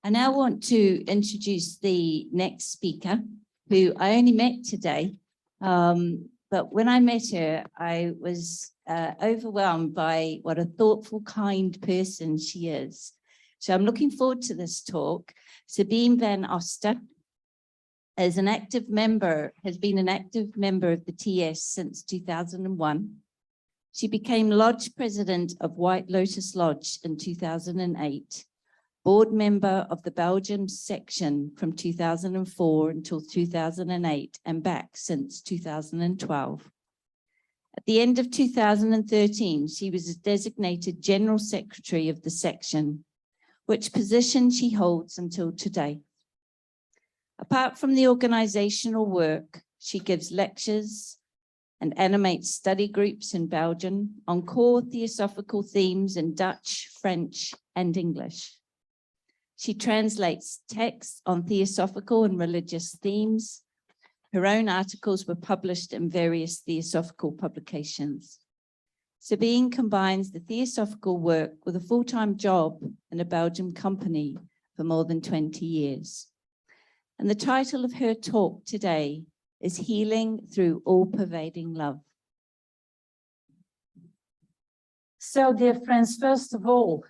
I now want to introduce the next speaker, who I only met today. But when I met her, I was overwhelmed by what a thoughtful, kind person she is. So I'm looking forward to this talk. Sabine Van Osta has been an active member of the TS since 2001. She became Lodge President of White Lotus Lodge in 2008, board member of the Belgium section from 2004 until 2008, and back since 2012. At the end of 2013, she was designated General Secretary of the section, which position she holds until today. Apart from the organizational work, she gives lectures and animates study groups in Belgium on core theosophical themes in Dutch, French, and English. She translates texts on theosophical and religious themes. Her own articles were published in various theosophical publications. Sabine combines the theosophical work with a full-time job in a Belgian company for more than 20 years. And the title of her talk today is Healing Through All-Pervading Love. So, dear friends, first of all,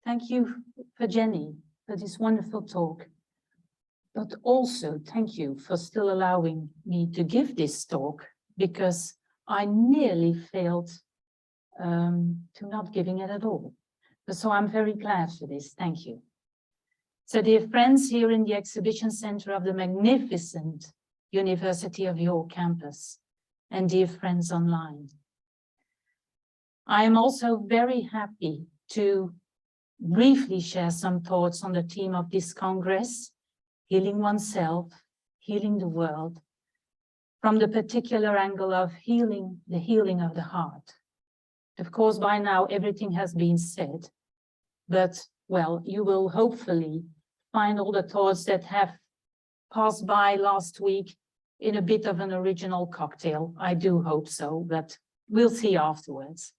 thank you for Jenny for this wonderful talk. But also thank you for still allowing me to give this talk, because I nearly failed to not giving it at all. So I'm very glad for this. Thank you. So, dear friends, here in the exhibition center of the magnificent University of York campus, and dear friends online, I am also very happy to briefly share some thoughts on the theme of this Congress, healing oneself, healing the world, from the particular angle of the healing of the heart. Of course, by now everything has been said, but, well, you will hopefully find all the thoughts that have passed by last week in a bit of an original cocktail. I do hope so, but we'll see afterwards.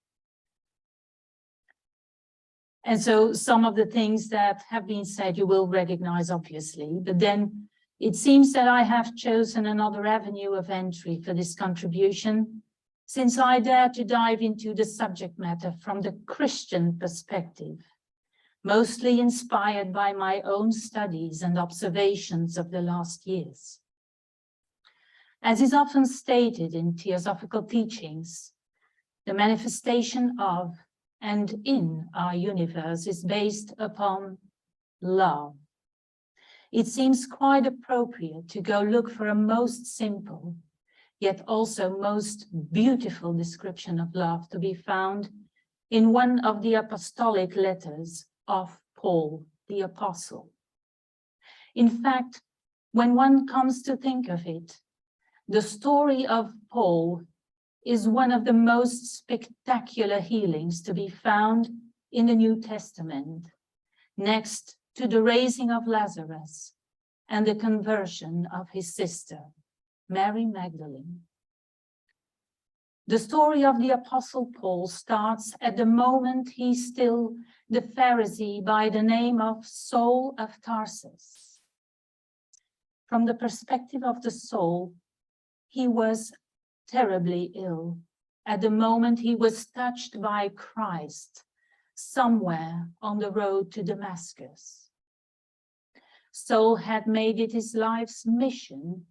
And so some of the things that have been said you will recognize, obviously, but then it seems that I have chosen another avenue of entry for this contribution, since I dare to dive into the subject matter from the Christian perspective, mostly inspired by my own studies and observations of the last years. As is often stated in theosophical teachings, the manifestation of and in our universe is based upon love. It seems quite appropriate to go look for a most simple, yet also most beautiful description of love to be found in one of the apostolic letters of Paul the Apostle. In fact, when one comes to think of it, the story of Paul is one of the most spectacular healings to be found in the New Testament, next to the raising of Lazarus and the conversion of his sister, Mary Magdalene. The story of the Apostle Paul starts at the moment he's still the Pharisee by the name of Saul of Tarsus. From the perspective of the soul, he was terribly ill at the moment he was touched by Christ somewhere on the road to Damascus. Saul had made it his life's mission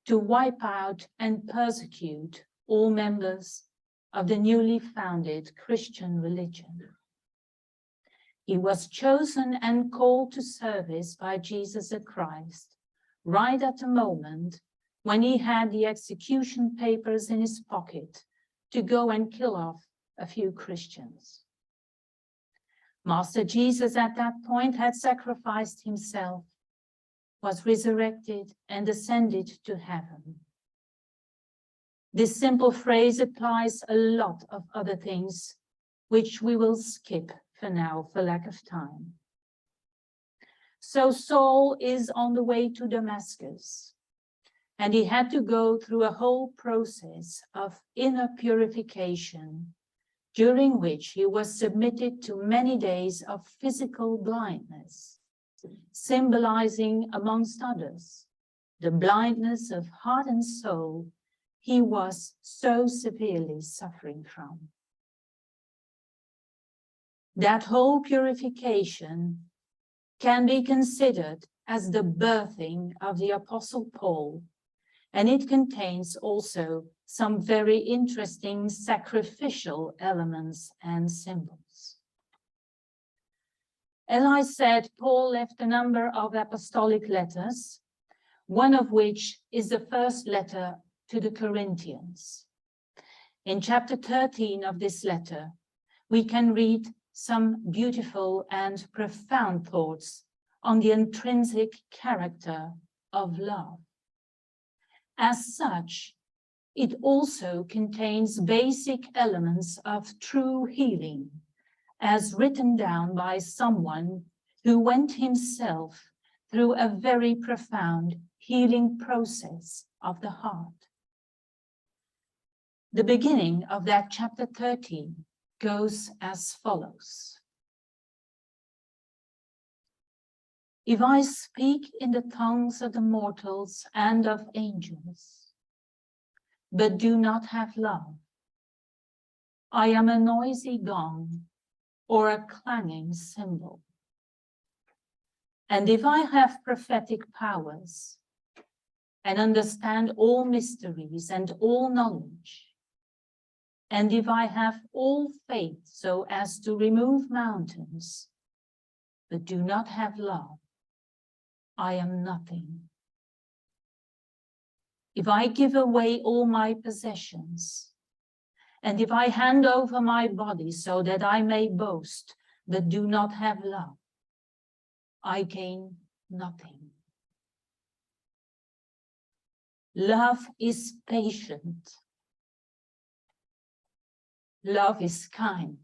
to wipe out and persecute all members of the newly founded Christian religion. He was chosen and called to service by Jesus the Christ right at the moment when he had the execution papers in his pocket to go and kill off a few Christians. Master Jesus at that point had sacrificed himself, was resurrected and ascended to heaven. This simple phrase applies a lot of other things, which we will skip for now for lack of time. So Saul is on the way to Damascus, and he had to go through a whole process of inner purification during which he was submitted to many days of physical blindness, symbolizing, amongst others, the blindness of heart and soul he was so severely suffering from. That whole purification can be considered as the birthing of the Apostle Paul, and it contains also some very interesting sacrificial elements and symbols. As I said, Paul left a number of apostolic letters, one of which is the first letter to the Corinthians. In chapter 13 of this letter, we can read some beautiful and profound thoughts on the intrinsic character of love. As such, it also contains basic elements of true healing, as written down by someone who went himself through a very profound healing process of the heart. The beginning of that chapter 13 goes as follows. If I speak in the tongues of the mortals and of angels, but do not have love, I am a noisy gong or a clanging cymbal. And if I have prophetic powers and understand all mysteries and all knowledge, and if I have all faith so as to remove mountains, but do not have love, I am nothing. If I give away all my possessions, and if I hand over my body so that I may boast, but do not have love, I gain nothing. Love is patient. Love is kind.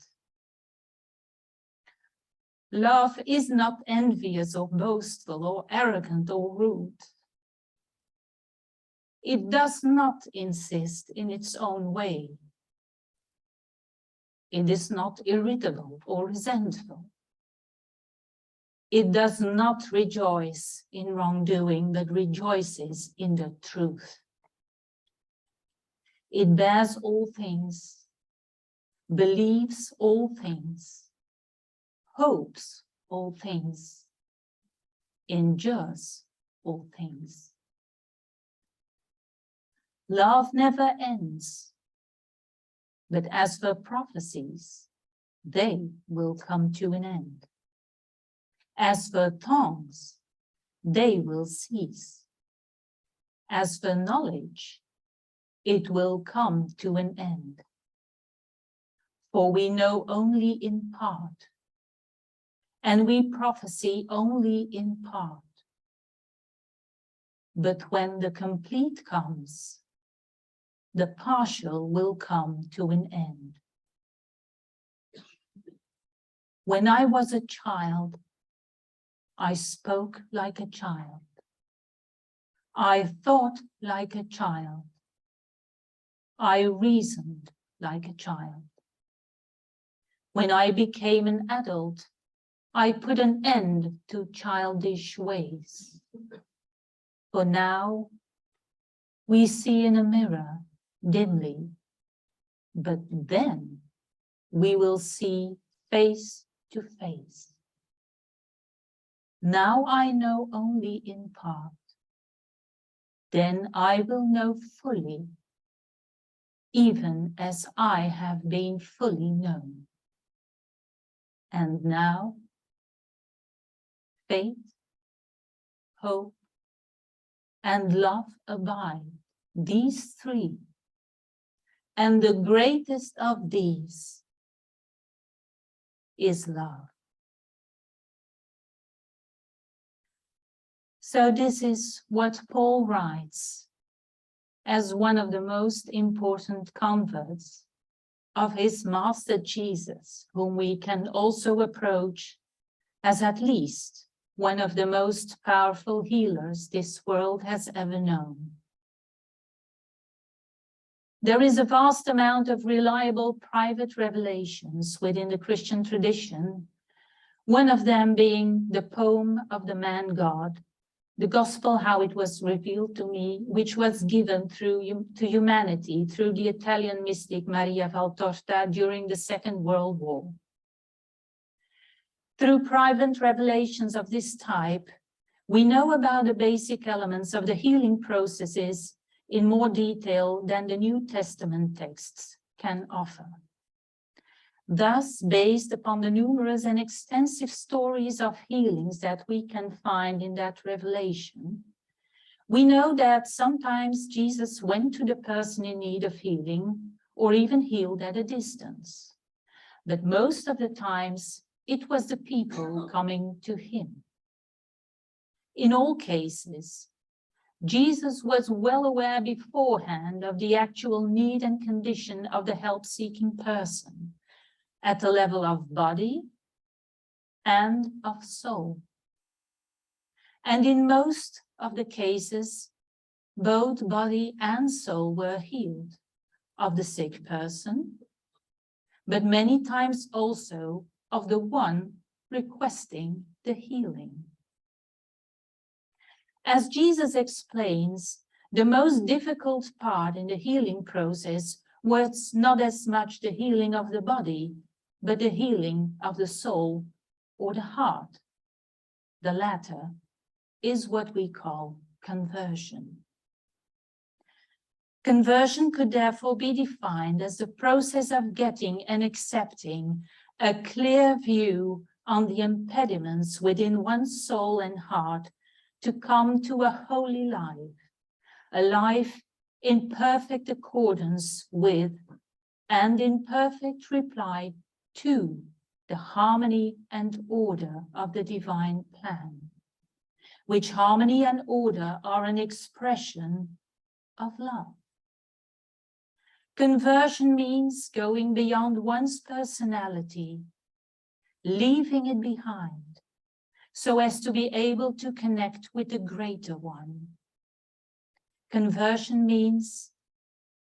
Love is not envious or boastful or arrogant or rude. It does not insist in its own way. It is not irritable or resentful. It does not rejoice in wrongdoing, but rejoices in the truth. It bears all things, believes all things, hopes all things, endures all things. Love never ends, but as for prophecies, they will come to an end. As for tongues, they will cease. As for knowledge, it will come to an end. For we know only in part, and we prophesy only in part. But when the complete comes, the partial will come to an end. When I was a child, I spoke like a child. I thought like a child. I reasoned like a child. When I became an adult, I put an end to childish ways. For now, we see in a mirror dimly, but then we will see face to face. Now I know only in part. Then I will know fully, even as I have been fully known. And now, faith, hope, and love abide, these three, and the greatest of these is love. So this is what Paul writes as one of the most important converts of his Master Jesus, whom we can also approach as at least one of the most powerful healers this world has ever known. There is a vast amount of reliable private revelations within the Christian tradition, one of them being the poem of the man God, the gospel how it was revealed to me, which was given to humanity through the Italian mystic Maria Valtorta during the Second World War. Through private revelations of this type, we know about the basic elements of the healing processes in more detail than the New Testament texts can offer. Thus, based upon the numerous and extensive stories of healings that we can find in that revelation, we know that sometimes Jesus went to the person in need of healing or even healed at a distance. But most of the times, it was the people coming to him. In all cases, Jesus was well aware beforehand of the actual need and condition of the help-seeking person at the level of body and of soul. And in most of the cases, both body and soul were healed of the sick person, but many times also of the one requesting the healing. As Jesus explains, the most difficult part in the healing process was not as much the healing of the body, but the healing of the soul or the heart. The latter is what we call conversion. Conversion could therefore be defined as the process of getting and accepting a clear view on the impediments within one's soul and heart to come to a holy life, a life in perfect accordance with and in perfect reply to the harmony and order of the divine plan, which harmony and order are an expression of love. Conversion means going beyond one's personality, leaving it behind, so as to be able to connect with the greater one. Conversion means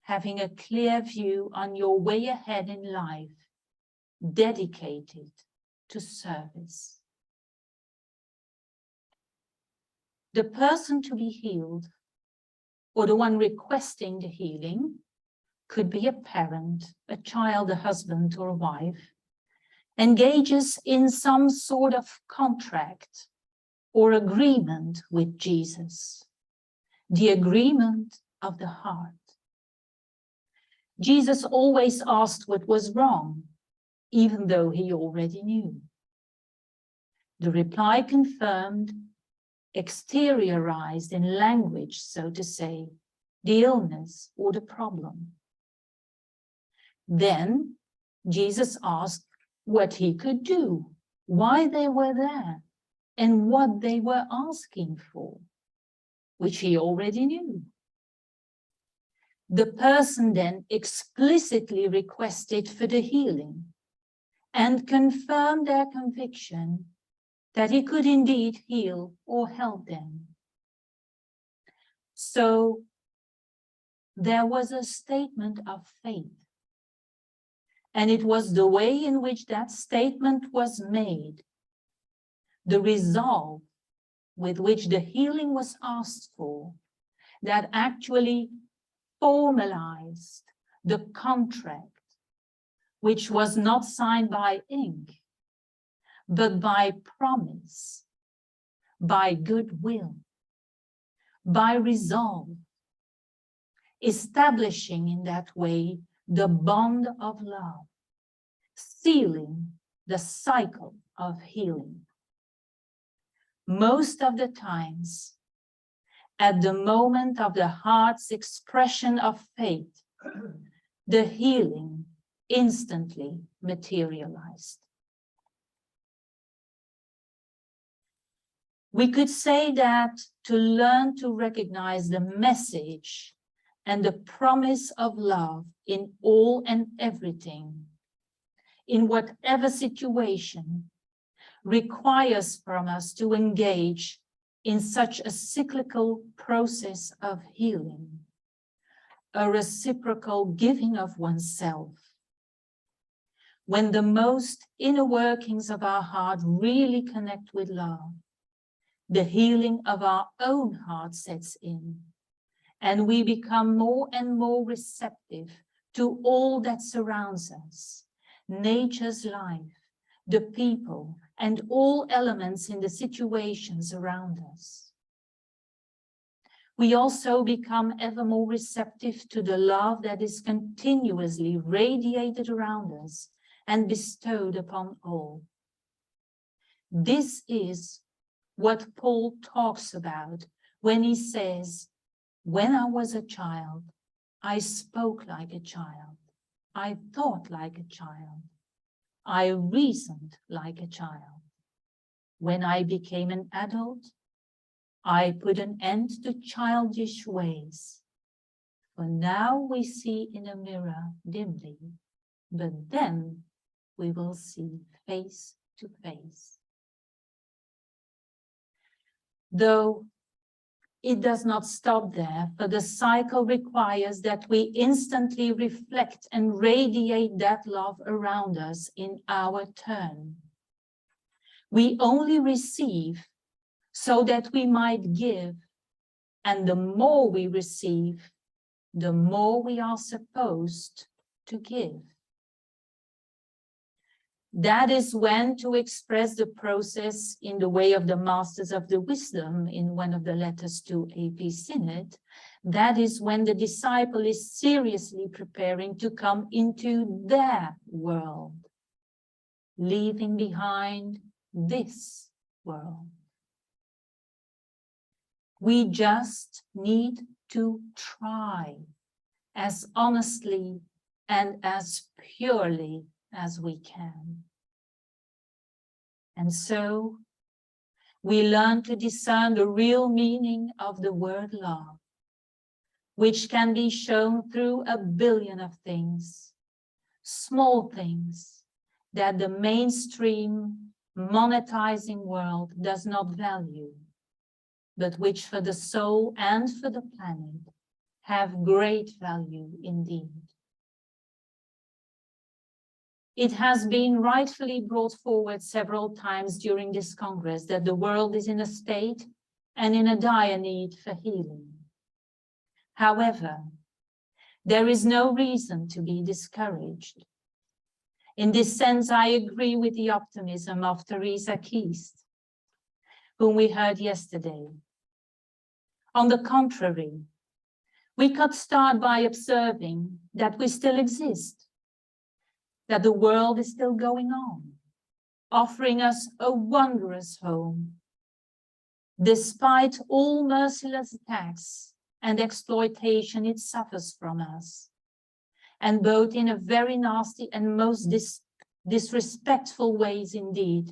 having a clear view on your way ahead in life, dedicated to service. The person to be healed, or the one requesting the healing, could be a parent, a child, a husband, or a wife, engages in some sort of contract or agreement with Jesus, the agreement of the heart. Jesus always asked what was wrong, even though he already knew. The reply confirmed, exteriorized in language, so to say, the illness or the problem. Then Jesus asked what he could do, why they were there, and what they were asking for, which he already knew. The person then explicitly requested for the healing and confirmed their conviction that he could indeed heal or help them. So there was a statement of faith. And it was the way in which that statement was made, the resolve with which the healing was asked for, that actually formalized the contract, which was not signed by ink, but by promise, by goodwill, by resolve, establishing in that way the bond of love, sealing the cycle of healing. Most of the times, at the moment of the heart's expression of faith, the healing instantly materialized. We could say that to learn to recognize the message and the promise of love in all and everything, in whatever situation, requires from us to engage in such a cyclical process of healing, a reciprocal giving of oneself. When the most inner workings of our heart really connect with love, the healing of our own heart sets in, and we become more and more receptive to all that surrounds us, nature's life, the people, and all elements in the situations around us. We also become ever more receptive to the love that is continuously radiated around us and bestowed upon all. This is what Paul talks about when he says, "When I was a child, I spoke like a child, I thought like a child, I reasoned like a child. When I became an adult, I put an end to childish ways. For now we see in a mirror dimly, but then we will see face to face." Though it does not stop there, for the cycle requires that we instantly reflect and radiate that love around us in our turn. We only receive so that we might give, and the more we receive, the more we are supposed to give. That is when, to express the process in the way of the Masters of the Wisdom in one of the letters to AP Synod, that is when the disciple is seriously preparing to come into their world, leaving behind this world. We just need to try as honestly and as purely as we can. And so we learn to discern the real meaning of the word love, which can be shown through a billion of things, small things that the mainstream monetizing world does not value, but which for the soul and for the planet have great value indeed. It has been rightfully brought forward several times during this Congress that the world is in a state and in a dire need for healing. However, there is no reason to be discouraged. In this sense, I agree with the optimism of Teresa Keast, whom we heard yesterday. On the contrary, we could start by observing that we still exist, that the world is still going on, offering us a wondrous home, despite all merciless attacks and exploitation it suffers from us, and both in a very nasty and most disrespectful ways indeed.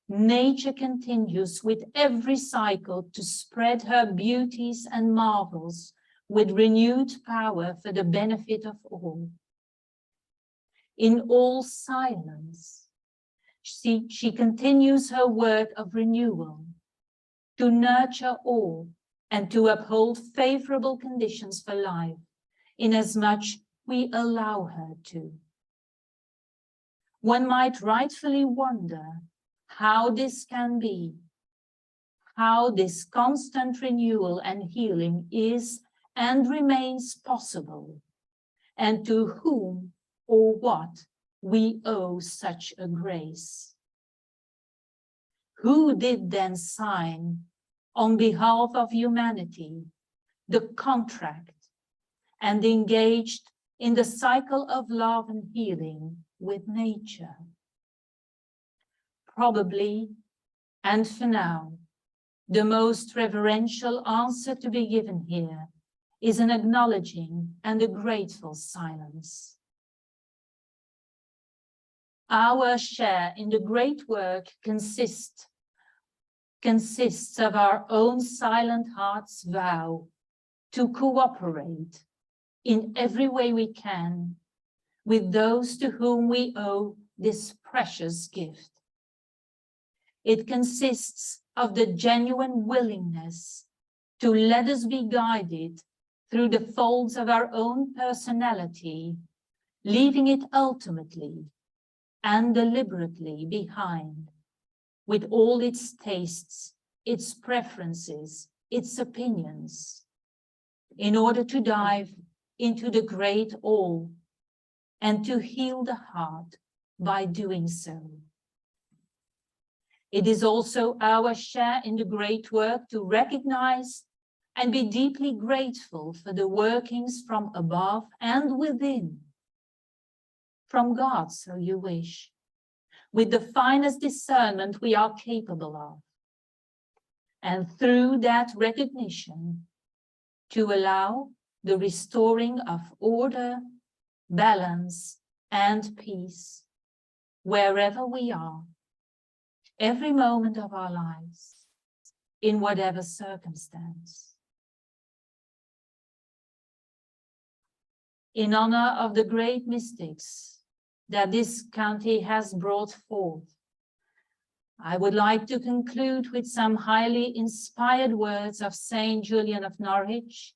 Nature continues with every cycle to spread her beauties and marvels with renewed power for the benefit of all. In all silence, she continues her work of renewal, to nurture all and to uphold favorable conditions for life, inasmuch we allow her to. One might rightfully wonder how this can be, how this constant renewal and healing is and remains possible, and to whom or what we owe such a grace. Who did then sign, on behalf of humanity, the contract and engaged in the cycle of love and healing with nature? Probably, and for now, the most reverential answer to be given here is an acknowledging and a grateful silence. Our share in the great work consists of our own silent heart's vow to cooperate in every way we can with those to whom we owe this precious gift. It consists of the genuine willingness to let us be guided through the folds of our own personality, leaving it ultimately and deliberately behind, with all its tastes, its preferences, its opinions, in order to dive into the great all and to heal the heart by doing so. It is also our share in the great work to recognize and be deeply grateful for the workings from above and within, from God, so you wish, with the finest discernment we are capable of. And through that recognition, to allow the restoring of order, balance, and peace wherever we are, every moment of our lives, in whatever circumstance. In honor of the great mystics that this county has brought forth, I would like to conclude with some highly inspired words of Saint Julian of Norwich,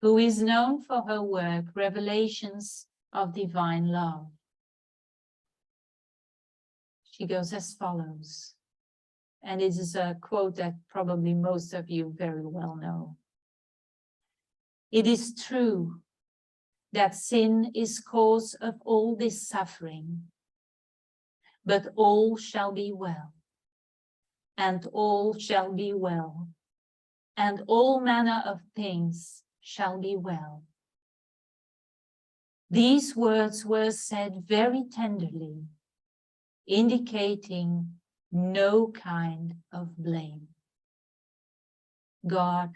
who is known for her work, Revelations of Divine Love. She goes as follows, and it is a quote that probably most of you very well know. It is true that sin is cause of all this suffering, but all shall be well, and all shall be well, and all manner of things shall be well. These words were said very tenderly, indicating no kind of blame. God,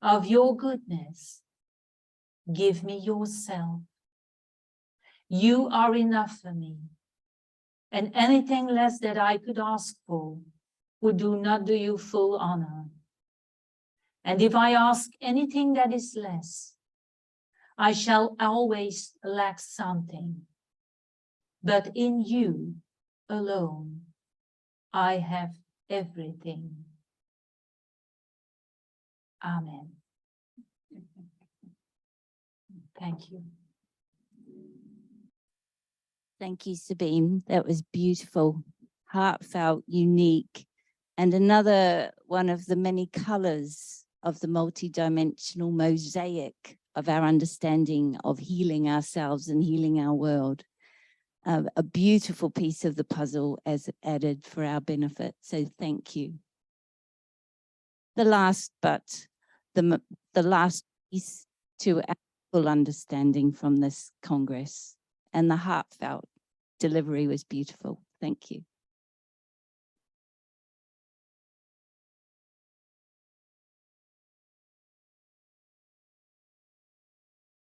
of your goodness, give me yourself. You are enough for me, and anything less that I could ask for would not do you full honor. And if I ask anything that is less, I shall always lack something. But in you alone, I have everything. Amen. Thank you. Thank you, Sabine. That was beautiful, heartfelt, unique, and another one of the many colors of the multidimensional mosaic of our understanding of healing ourselves and healing our world. A beautiful piece of the puzzle as added for our benefit. So thank you. The last piece to our full understanding from this Congress, and the heartfelt delivery was beautiful. Thank you.